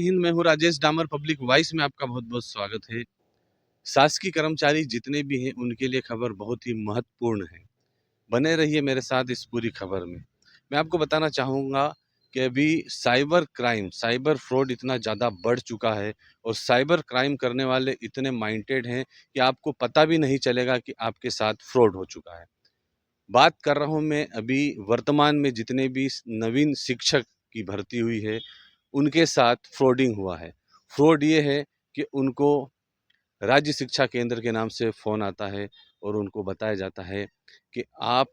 हिंद। मैं हूँ राजेश डामर। पब्लिक वॉइस में आपका बहुत बहुत स्वागत है। शासकीय कर्मचारी जितने भी हैं उनके लिए खबर बहुत ही महत्वपूर्ण है। बने रहिए मेरे साथ इस पूरी खबर में। मैं आपको बताना चाहूँगा कि अभी साइबर क्राइम, साइबर फ्रॉड इतना ज़्यादा बढ़ चुका है और साइबर क्राइम करने वाले इतने माइंडेड हैं कि आपको पता भी नहीं चलेगा कि आपके साथ फ्रॉड हो चुका है। बात कर रहा हूँ मैं अभी वर्तमान में जितने भी नवीन शिक्षक की भर्ती हुई है उनके साथ फ्रॉडिंग हुआ है। फ्रॉड ये है कि उनको राज्य शिक्षा केंद्र के नाम से फ़ोन आता है और उनको बताया जाता है कि आप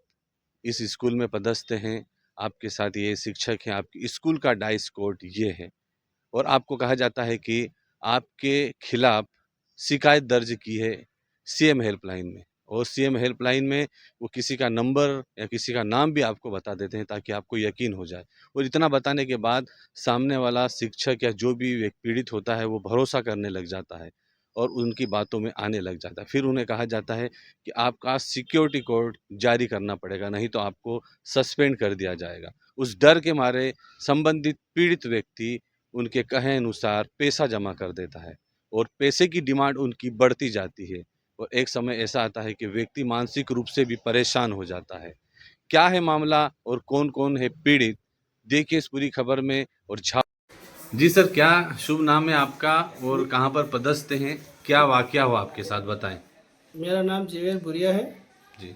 इस स्कूल में पदस्थ हैं, आपके साथ ये शिक्षक हैं, आपके स्कूल का डाइस कोड ये है और आपको कहा जाता है कि आपके खिलाफ शिकायत दर्ज की है सीएम हेल्पलाइन में। और सीएम हेल्पलाइन में वो किसी का नंबर या किसी का नाम भी आपको बता देते हैं ताकि आपको यकीन हो जाए। और इतना बताने के बाद सामने वाला शिक्षक या जो भी पीड़ित होता है वो भरोसा करने लग जाता है और उनकी बातों में आने लग जाता है। फिर उन्हें कहा जाता है कि आपका सिक्योरिटी कोड जारी करना पड़ेगा, नहीं तो आपको सस्पेंड कर दिया जाएगा। उस डर के मारे संबंधित पीड़ित व्यक्ति उनके कहे अनुसार पैसा जमा कर देता है और पैसे की डिमांड उनकी बढ़ती जाती है और एक समय ऐसा आता है कि व्यक्ति मानसिक रूप से भी परेशान हो जाता है। क्या है मामला और कौन-कौन है पीड़ित, देखिए इस पूरी खबर में। और जी सर, क्या शुभ नाम है आपका और कहाँ पर पदस्थ हैं? क्या वाकया हुआ आपके साथ, बताएं। मेरा नाम जीवेर बुरिया है जी।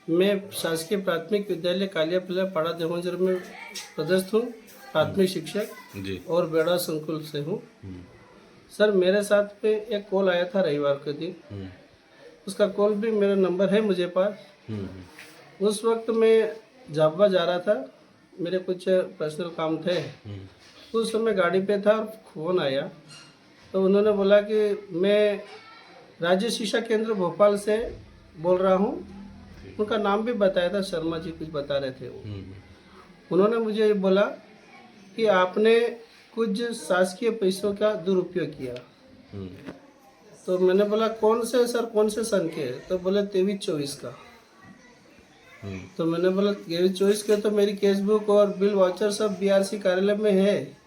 मैं शासकीय प्राथमिक विद्यालय कालियापल्ला पाड़ा देवंजर में पदस्थ हूँ, प्राथमिक शिक्षक जी। और बेड़ा संकुल से हूँ। सर, मेरे साथ पे एक कॉल आया था रविवार के दिन। उसका कॉल भी मेरा नंबर है मुझे पास। उस वक्त मैं जाबा जा रहा था, मेरे कुछ पर्सनल काम थे। उस समय गाड़ी पे था और फ़ोन आया तो उन्होंने बोला कि मैं राज्य शिक्षा केंद्र भोपाल से बोल रहा हूँ। उनका नाम भी बताया था, शर्मा जी कुछ बता रहे थे वो। उन्होंने मुझे ये बोला कि आपने कुछ शासकीय पैसों का दुरुपयोग किया। तो मैंने बोला कौन से सर, कौन से सन के? तो बोले 23-24 का। तो मैंने बोला 23-24 के तो मेरी केस बुक और बिल वाउचर सब बीआरसी कार्यालय में है,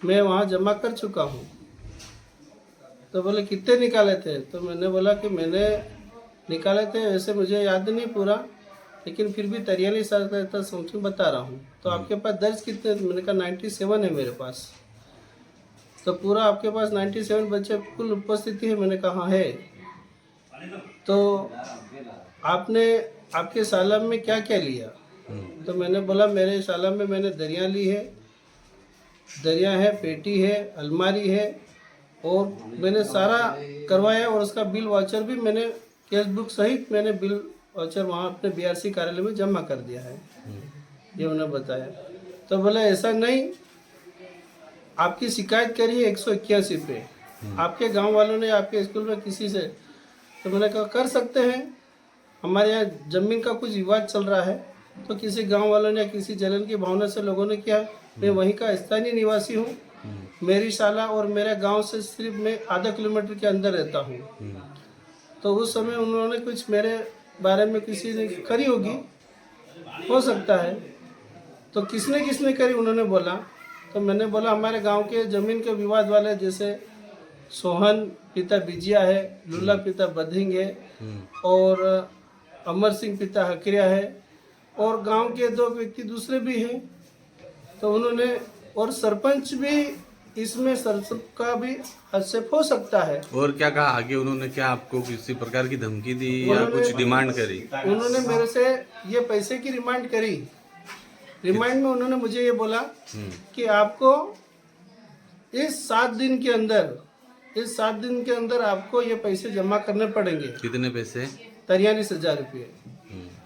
मैं वहाँ जमा कर चुका हूँ। तो बोले कितने निकाले थे? तो मैंने बोला कि मैंने निकाले थे, वैसे मुझे याद नहीं पूरा, लेकिन फिर भी 43,000 समथिंग बता रहा हूँ। तो आपके पास दर्ज कितने? मैंने कहा 97 है मेरे पास। तो पूरा आपके पास 97 बच्चे कुल उपस्थिति है? मैंने कहा है। तो आपने आपके सालम में क्या क्या लिया? तो मैंने बोला मेरे सालम में मैंने दरिया ली है, दरिया है, पेटी है, अलमारी है और मैंने सारा करवाया और उसका बिल वाउचर भी मैंने केस बुक सहित मैंने बिल वाउचर वहाँ अपने बीआरसी कार्यालय में जमा कर दिया है, ये उन्होंने बताया। तो बोला ऐसा नहीं, आपकी शिकायत करी है 181 पे, आपके गांव वालों ने आपके स्कूल में किसी से? तो मैंने कहा कर सकते हैं, हमारे यहाँ ज़मीन का कुछ विवाद चल रहा है तो किसी गांव वालों ने किसी जलन की भावना से लोगों ने किया। मैं वहीं का स्थानीय निवासी हूँ, मेरी शाला और मेरे गांव से सिर्फ मैं आधा किलोमीटर के अंदर रहता हूँ। तो उस समय उन्होंने कुछ मेरे बारे में किसी ने करी होगी, हो सकता है। तो किसने करी उन्होंने बोला। तो मैंने बोला हमारे गांव के ज़मीन के विवाद वाले, जैसे सोहन पिता बिजिया है, लुल्ला पिता बधिंग है और अमर सिंह पिता हकरिया है और गांव के 2 व्यक्ति दूसरे भी हैं। तो उन्होंने, और सरपंच भी इसमें, सरपंच का भी हस्तक्षेप हो सकता है। और क्या कहा आगे उन्होंने? क्या आपको किसी प्रकार की धमकी दी या कुछ डिमांड करी? उन्होंने मेरे से ये पैसे की डिमांड करी। रिमांड में उन्होंने मुझे ये बोला कि आपको इस 7 दिन के अंदर आपको ये पैसे जमा करने पड़ेंगे। कितने पैसे? 43,000 रुपये।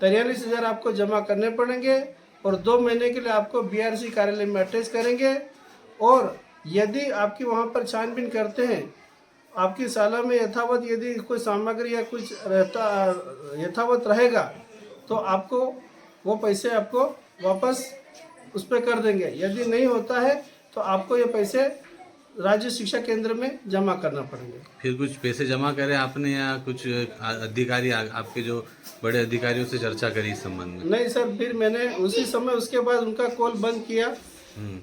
43,000 आपको जमा करने पड़ेंगे और 2 महीने के लिए आपको बीआरसी कार्यालय में अटैच करेंगे। और यदि आपकी वहाँ पर छानबीन करते हैं, आपकी शाला में यथावत यदि कोई सामग्री या कुछ यथावत रहेगा तो आपको वो पैसे आपको वापस उस पर कर देंगे। यदि नहीं होता है तो आपको ये पैसे राज्य शिक्षा केंद्र में जमा करना पड़ेंगे। फिर कुछ पैसे जमा करे आपने या कुछ अधिकारी आपके जो बड़े अधिकारियों से चर्चा करी इस संबंध में? नहीं सर, फिर मैंने उसी समय उसके बाद उनका कॉल बंद किया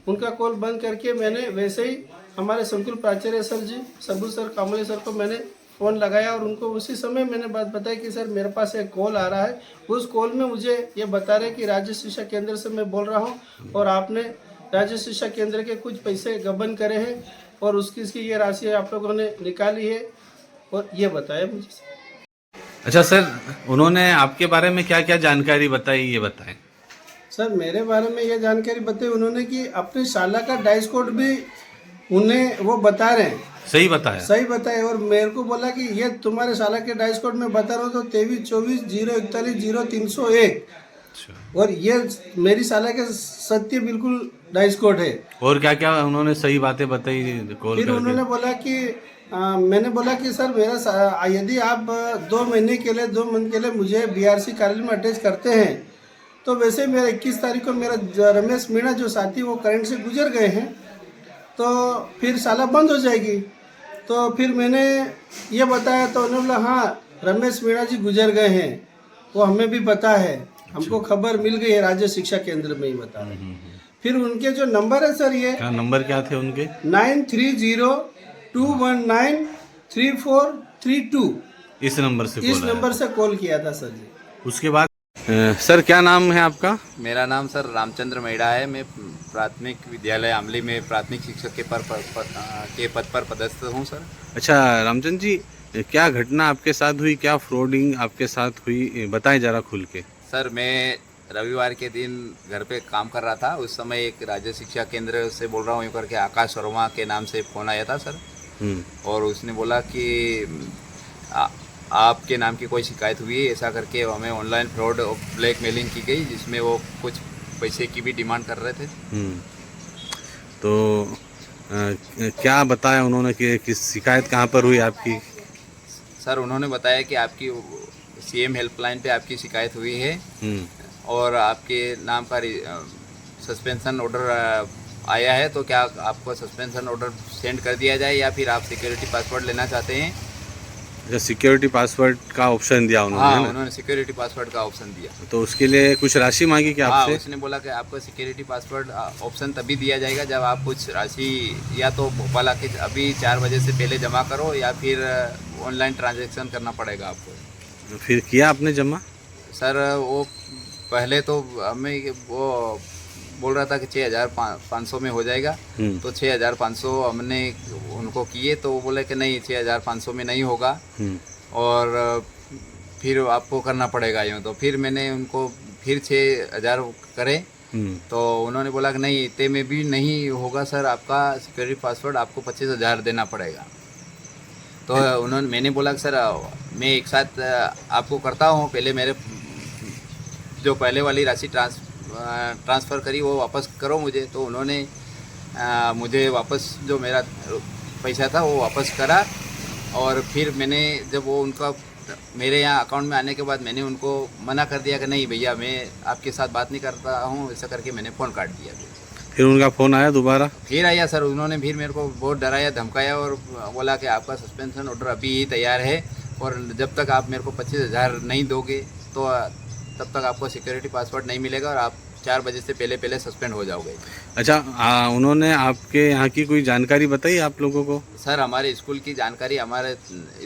उनका कॉल बंद करके मैंने वैसे ही हमारे संकुल प्राचार्य सर जी, सबू सर, कामले सर को मैंने फ़ोन लगाया और उनको उसी समय मैंने बात बताई कि सर मेरे पास एक कॉल आ रहा है। उस कॉल में मुझे ये बता रहे कि राज्य शिक्षा केंद्र से मैं बोल रहा हूँ और आपने राज्य शिक्षा केंद्र के कुछ पैसे गबन करे हैं और उसकी ये राशि आप लोगों ने निकाली है और ये बताया मुझे। अच्छा सर, उन्होंने आपके बारे में क्या क्या जानकारी बताई, ये बताएं। सर मेरे बारे में ये जानकारी बताई उन्होंने कि अपनी शाला का डाइस कोड भी उन्हें वो बता रहे हैं। सही बताया? सही बताया और मेरे को बोला कि ये तुम्हारे शाला के डाइस कोड में बता रहा हूँ तो 23-24-041-0301 और ये मेरी शाला के सत्य बिल्कुल डाइस कोड है। और क्या क्या उन्होंने सही बातें बताई कॉल फिर करके? उन्होंने बोला कि मैंने बोला कि सर मेरा यदि आप 2 महीने के लिए 2 मंथ के लिए मुझे बीआरसी कार्यालय में अटैच करते हैं तो वैसे मेरा 21 तारीख को मेरा रमेश मीणा जो साथी वो करंट से गुजर गए हैं तो फिर शाला बंद हो जाएगी। तो फिर मैंने ये बताया तो उन्होंने बोला हाँ रमेश मीणा जी गुजर गए हैं, वो हमें भी पता है, हमको खबर मिल गई है, राज्य शिक्षा केंद्र में ही बता रहे। फिर उनके जो नंबर है सर ये क्या नंबर क्या थे उनके? 9302193432 इस नंबर से इस नंबर से कॉल किया था सर जी। उसके बाद सर क्या नाम है आपका? मेरा नाम सर रामचंद्र मेड़ा है। मैं प्राथमिक विद्यालय आमली में प्राथमिक शिक्षक के पद पर पदस्थ हूँ सर। अच्छा रामचंद्र जी, क्या घटना आपके साथ हुई, क्या फ्रॉडिंग आपके साथ हुई, बताएं जरा खुल के। सर मैं रविवार के दिन घर पे काम कर रहा था, उस समय एक राज्य शिक्षा केंद्र से बोल रहा हूँ यूँ करके आकाश वर्मा के नाम से फ़ोन आया था सर। और उसने बोला कि आपके नाम की कोई शिकायत हुई है, ऐसा करके हमें ऑनलाइन फ्रॉड और ब्लैकमेलिंग की गई जिसमें वो कुछ पैसे की भी डिमांड कर रहे थे। तो क्या बताया उन्होंने कि शिकायत कहाँ पर हुई आपकी? सर उन्होंने बताया कि आपकी सीएम हेल्पलाइन पे आपकी शिकायत हुई है और आपके नाम का सस्पेंशन ऑर्डर आया है, तो क्या आपको सस्पेंशन ऑर्डर सेंड कर दिया जाए या फिर आप सिक्योरिटी पासवर्ड लेना चाहते हैं? अच्छा, सिक्योरिटी पासवर्ड का ऑप्शन दिया उन्होंने? हाँ, उन्होंने सिक्योरिटी पासवर्ड का ऑप्शन दिया। तो उसके लिए कुछ राशि मांगी क्या आपसे? हाँ, उसने बोला कि आपको सिक्योरिटी पासवर्ड ऑप्शन तभी दिया जाएगा जब आप कुछ राशि या तो भोपाल आके अभी 4 बजे से पहले जमा करो या फिर ऑनलाइन ट्रांजैक्शन करना पड़ेगा आपको। फिर किया आपने जमा? सर वो पहले तो हमें वो बोल रहा था कि 6500 में हो जाएगा, तो 6500 हमने उनको किए तो वो बोले कि नहीं 6500 में नहीं होगा और फिर आपको करना पड़ेगा यूँ। तो फिर मैंने उनको फिर 6000 करे तो उन्होंने बोला कि नहीं इतने में भी नहीं होगा सर, आपका सिक्योरिटी पासवर्ड आपको 25,000 देना पड़ेगा। तो मैंने बोला कि सर मैं एक साथ आपको करता हूँ, पहले मेरे जो पहले वाली राशि ट्रांसफ़र करी वो वापस करो मुझे। तो उन्होंने मुझे वापस जो मेरा पैसा था वो वापस करा और फिर मैंने जब वो उनका मेरे यहाँ अकाउंट में आने के बाद मैंने उनको मना कर दिया कि नहीं भैया मैं आपके साथ बात नहीं करता हूँ, ऐसा करके मैंने फ़ोन काट दिया। फिर उनका फ़ोन आया दोबारा? फिर आया सर, उन्होंने फिर मेरे को बहुत डराया धमकाया और बोला कि आपका सस्पेंशन ऑर्डर अभी ही तैयार है और जब तक आप मेरे को 25,000 नहीं दोगे तो तब तक आपको सिक्योरिटी पासवर्ड नहीं मिलेगा और आप 4 बजे से पहले सस्पेंड हो जाओगे। अच्छा, उन्होंने आपके यहाँ की कोई जानकारी बताई आप लोगों को? सर हमारे स्कूल की जानकारी, हमारे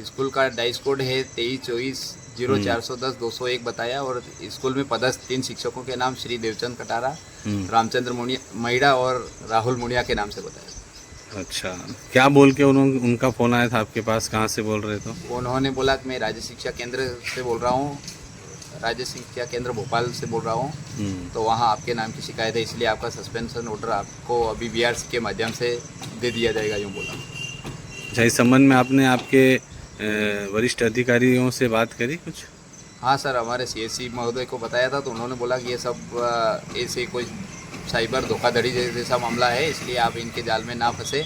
स्कूल का डाइस कोड है 23-24-0410-201 बताया और स्कूल में पदस्थ 3 शिक्षकों के नाम श्री देवचंद कटारा, रामचंद्र मेड़ा और राहुल मुनिया के नाम से बताया। अच्छा, क्या बोल के उनका फ़ोन आया था आपके पास, कहाँ से बोल रहे थे? उन्होंने बोला कि मैं राज्य शिक्षा केंद्र से बोल रहा हूँ, राज्य शिक्षा केंद्र भोपाल से बोल रहा हूँ, तो वहाँ आपके नाम की शिकायत है इसलिए आपका सस्पेंशन ऑर्डर आपको अभी बीआरसी के माध्यम से दे दिया जाएगा, यूँ बोला। अच्छा, इस संबंध में आपने आपके वरिष्ठ अधिकारियों से बात करी कुछ? हाँ सर, हमारे सीएससी महोदय को बताया था तो उन्होंने बोला कि ये सब ऐसे कोई साइबर धोखाधड़ी जैसा मामला है इसलिए आप इनके जाल में ना फंसे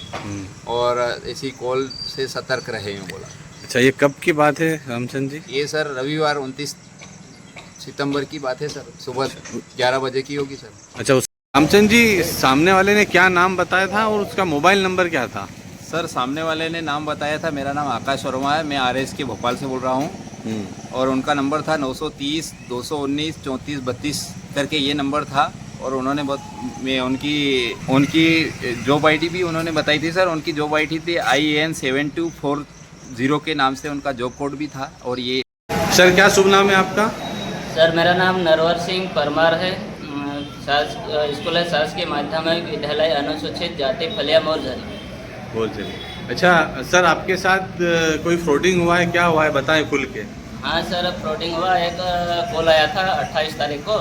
और ऐसी कॉल से सतर्क रहे, यूँ बोला। अच्छा, ये कब की बात है रामचंद्र जी? ये सर रविवार 29 सितंबर की बात है सर, सुबह 11 बजे की होगी सर। अच्छा, रामचंद्र जी सामने वाले ने क्या नाम बताया था और उसका मोबाइल नंबर क्या था? सर सामने वाले ने नाम बताया था, मेरा नाम आकाश वर्मा है, मैं आरएस के भोपाल से बोल रहा हूँ और उनका नंबर था 930 219 34 32 करके ये नंबर था और उन्होंने बहुत मैं उनकी जॉब आईडी भी उन्होंने बताई थी सर। उनकी जॉब आईडी थी IN7240 के नाम से उनका जॉब कोड भी था। और ये सर क्या शुभ नाम है आपका? सर मेरा नाम नरवर सिंह परमार है। स्कूल है शासकीय माध्यमिक विद्यालय अनुसूचित जाति फलिया मोरझरी। बोल चलिए। अच्छा सर, आपके साथ कोई फ्रॉडिंग हुआ है, क्या हुआ है बताएं खुल के। हाँ सर, फ्रॉडिंग हुआ। एक कॉल आया था 28 तारीख को।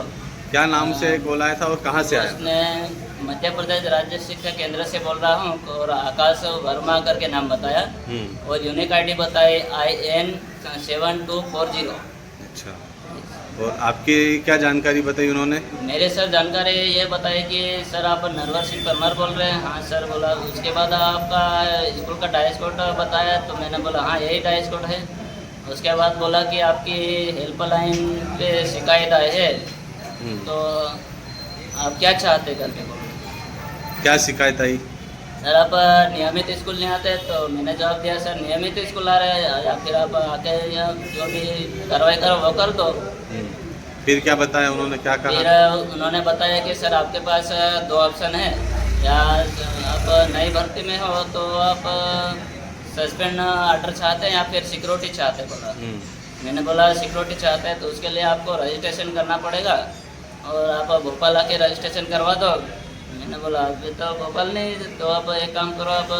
क्या नाम से कॉल आया था और कहाँ से आया? उसने मध्य प्रदेश राज्य शिक्षा केंद्र से बोल रहा हूँ और आकाश वर्मा करके नाम बताया और यूनिक आईडी बताई IN7240। अच्छा, और आपकी क्या जानकारी बताई उन्होंने? मेरे सर जानकारी ये बताई कि सर आप नरवर सिंह परमार बोल रहे हैं। हाँ सर बोला। उसके बाद आपका स्कूल का डाइस कोड बताया तो मैंने बोला हाँ यही डाइस कोड है। उसके बाद बोला कि आपकी हेल्पलाइन पे शिकायत आई है तो आप क्या चाहते करके बोला। क्या शिकायत आई? सर आप नियमित स्कूल नहीं आते। तो मैंने जवाब दिया सर नियमित स्कूल आ रहे हैं या फिर आप आके या जो भी कार्रवाई करो वो कर दो। फिर क्या बताया उन्होंने, क्या कहा? फिर उन्होंने बताया कि सर आपके पास 2 ऑप्शन है, या आप नई भर्ती में हो तो आप सस्पेंड ऑर्डर चाहते हैं या फिर सिक्योरिटी चाहते हैं। बोला। मैंने बोला सिक्योरिटी चाहते हैं तो उसके लिए आपको रजिस्ट्रेशन करना पड़ेगा और आप भोपाल आके रजिस्ट्रेशन करवा दो। मैंने बोला अभी तो भोपाल नहीं, तो आप एक काम करो आप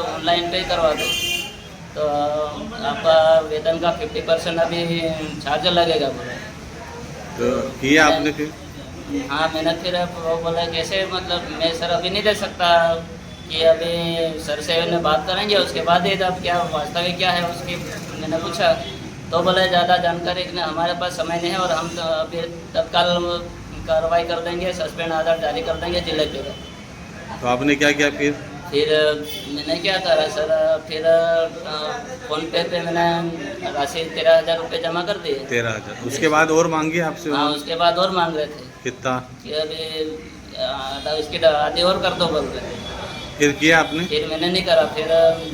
ऑनलाइन पे करवा दो तो आपका वेतन का 50% अभी चार्ज लगेगा। बोला तो किया आपने फिर? हाँ मैंने फिर वो बोला कैसे, मतलब मैं सर अभी नहीं दे सकता कि अभी सर से ने बात करेंगे उसके बाद ही अब क्या वास्तविक क्या है उसकी मैंने पूछा। तो बोले ज़्यादा जानकारी के लिए हमारे पास समय नहीं है और हम तो अभी तत्काल कार्रवाई कर देंगे, सस्पेंड आदेश जारी कर देंगे जिले पे। तो आपने क्या किया फिर? फिर मैंने क्या करा सर, फिर फ़ोन पे मैंने राशि 13,000 रुपये जमा कर दिए। 13,000? उसके बाद और मांगी आपसे हाँ उन्होंने? उसके बाद और मांग रहे थे कितना? कि अभी इसकी आधी और कर दो बोल रहे थे। फिर किया आपने? फिर मैंने नहीं करा। फिर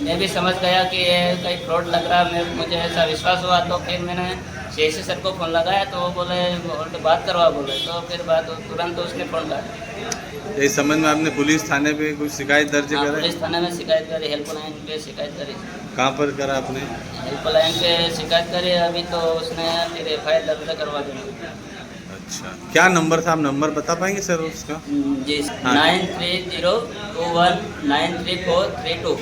मैं भी समझ गया कि ये कहीं फ्रॉड लग रहा है, मुझे ऐसा विश्वास हुआ। तो फिर मैंने CSC सर को फ़ोन लगाया तो वो बोले बात करवा बोले। तो फिर बात तुरंत उसने फ़ोन काटा। इस संबंध में आपने पुलिस थाने पे कुछ शिकायत दर्ज हाँ, करा? पुलिस थाने में शिकायत करी, हेल्पलाइन पे शिकायत करी। कहाँ पर करा आपने? हेल्पलाइन पे शिकायत करी। अभी तो उसने फिर FIR दर्ज करवा दी। अच्छा, क्या नंबर था, आप नंबर बता पाएंगे सर उसका? जी हाँ। 9302193432।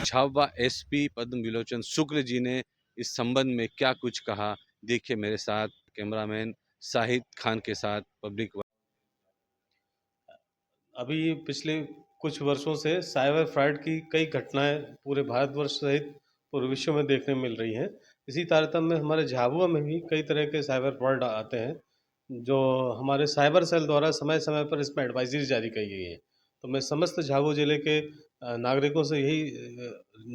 झाबुआ SP पद्म विलोचन शुक्ल जी ने इस संबंध में क्या कुछ कहा, देखिए मेरे साथ कैमरामैन शाहिद खान के साथ पब्लिक। अभी पिछले कुछ वर्षों से साइबर फ्रॉड की कई घटनाएं पूरे भारतवर्ष सहित पूरे विश्व में देखने मिल रही हैं। इसी तारतम्य में हमारे झाबुआ में भी कई तरह के साइबर फ्रॉड आते हैं, जो हमारे साइबर सेल द्वारा समय समय पर इसमें एडवाइजरी जारी की गई है। तो मैं समस्त झाबुआ ज़िले के नागरिकों से यही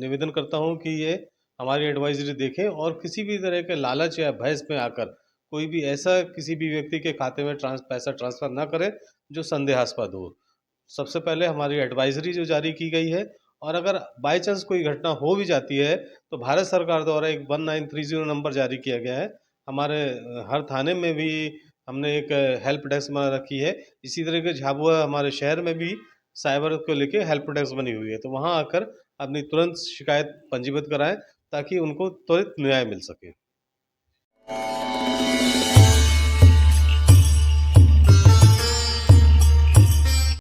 निवेदन करता हूं कि ये हमारी एडवाइजरी देखें और किसी भी तरह के लालच या भय में आकर कोई भी ऐसा किसी भी व्यक्ति के खाते में पैसा ट्रांसफ़र ना करें जो संदेहास्पद हो। सबसे पहले हमारी एडवाइजरी जो जारी की गई है, और अगर बाय चांस कोई घटना हो भी जाती है तो भारत सरकार द्वारा एक 1930 नंबर जारी किया गया है। हमारे हर थाने में भी हमने एक हेल्प डेस्क बना रखी है। इसी तरह के झाबुआ हमारे शहर में भी साइबर को लेके हेल्प डेस्क बनी हुई है, तो वहाँ आकर अपनी तुरंत शिकायत पंजीबद्ध कराएं ताकि उनको त्वरित न्याय मिल सके।